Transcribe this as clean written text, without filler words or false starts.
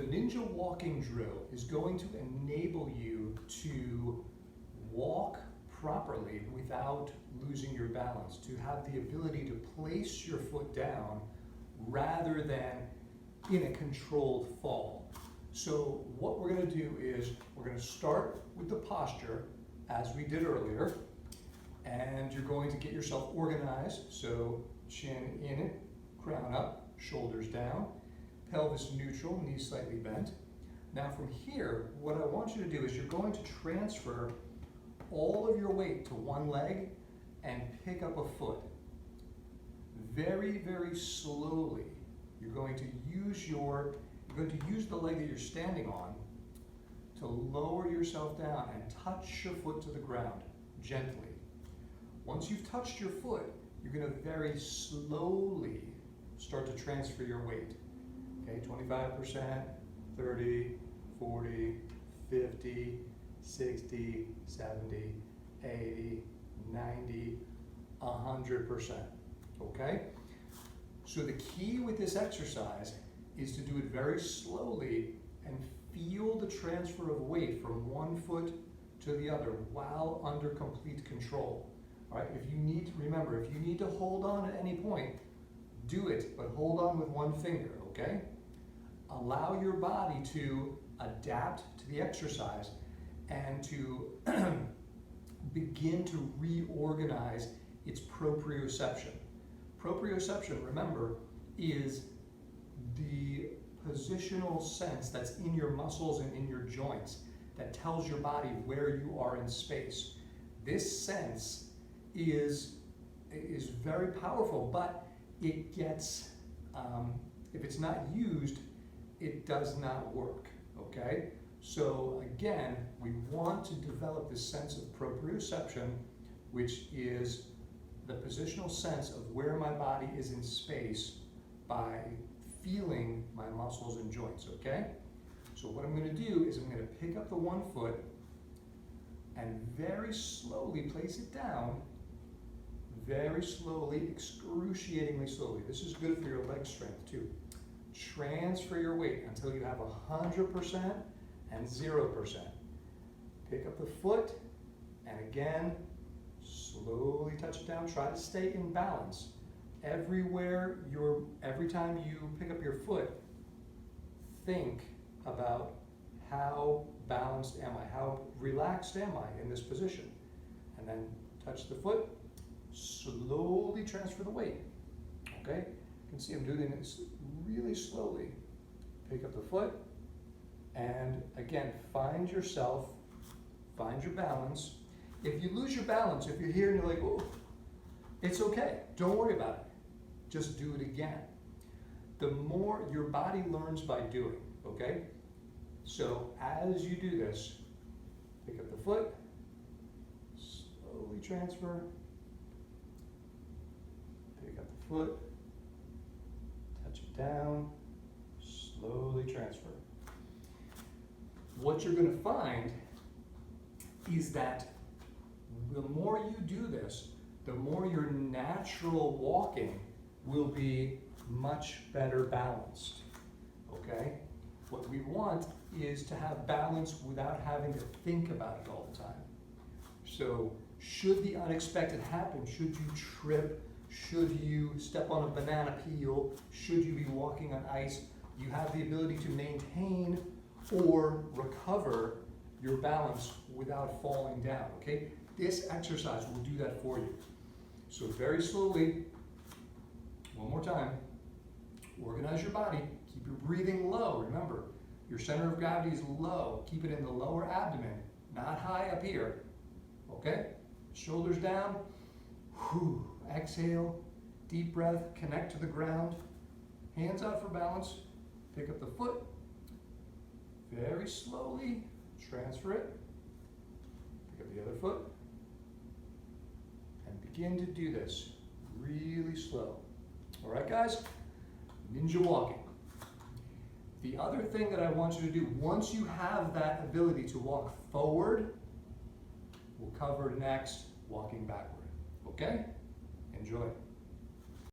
The ninja walking drill is going to enable you to walk properly without losing your balance, to have the ability to place your foot down rather than in a controlled fall. So what we're going to do is we're going to start with the posture as we did earlier, and you're going to get yourself organized. So chin in, crown up, shoulders down, pelvis neutral, knees slightly bent. Now from here, what I want you to do is you're going to transfer all of your weight to one leg and pick up a foot. Very, very slowly, you're going to use the leg that you're standing on to lower yourself down and touch your foot to the ground gently. Once you've touched your foot, you're going to very slowly start to transfer your weight. Okay, 25%, 30, 40, 50, 60, 70, 80, 90, 100%. Okay? So the key with this exercise is to do it very slowly and feel the transfer of weight from one foot to the other while under complete control. All right? If you need to hold on at any point, do it, but hold on with one finger, okay? Allow your body to adapt to the exercise and to begin to reorganize its proprioception. Proprioception, remember, is the positional sense that's in your muscles and in your joints that tells your body where you are in space. This sense is very powerful, but it gets, if it's not used, it does not work, okay? So again, we want to develop this sense of proprioception, which is the positional sense of where my body is in space by feeling my muscles and joints, okay? So what I'm going to do is I'm going to pick up the one foot and very slowly place it down, very slowly, excruciatingly slowly. This is good for your leg strength too. Transfer your weight until you have 100% and 0%. Pick up the foot and again, slowly touch it down. Try to stay in balance. Every time you pick up your foot, think about how balanced am I? How relaxed am I in this position? And then touch the foot, slowly transfer the weight, okay? You can see I'm doing this really slowly. Pick up the foot, and again, find yourself, find your balance. If you lose your balance, if you're here and you're like, oh, it's okay, don't worry about it. Just do it again. The more your body learns by doing, okay? So as you do this, pick up the foot, slowly transfer, pick up the foot, touch it down, slowly transfer. What you're going to find is that the more you do this, the more your natural walking will be much better balanced, okay? What we want is to have balance without having to think about it all the time. So should the unexpected happen, should you trip, should you step on a banana peel, should you be walking on ice, you have the ability to maintain or recover your balance without falling down, okay? This exercise will do that for you. So very slowly, one more time, organize your body, keep your breathing low. Remember, your center of gravity is low. Keep it in the lower abdomen, not high up here, okay? Shoulders down, whew. Exhale, deep breath, connect to the ground, hands out for balance, pick up the foot, very slowly, transfer it, pick up the other foot, and begin to do this really slow. All right, guys? Ninja walking. The other thing that I want you to do, once you have that ability to walk forward, we'll cover next walking backward. Okay? Enjoy.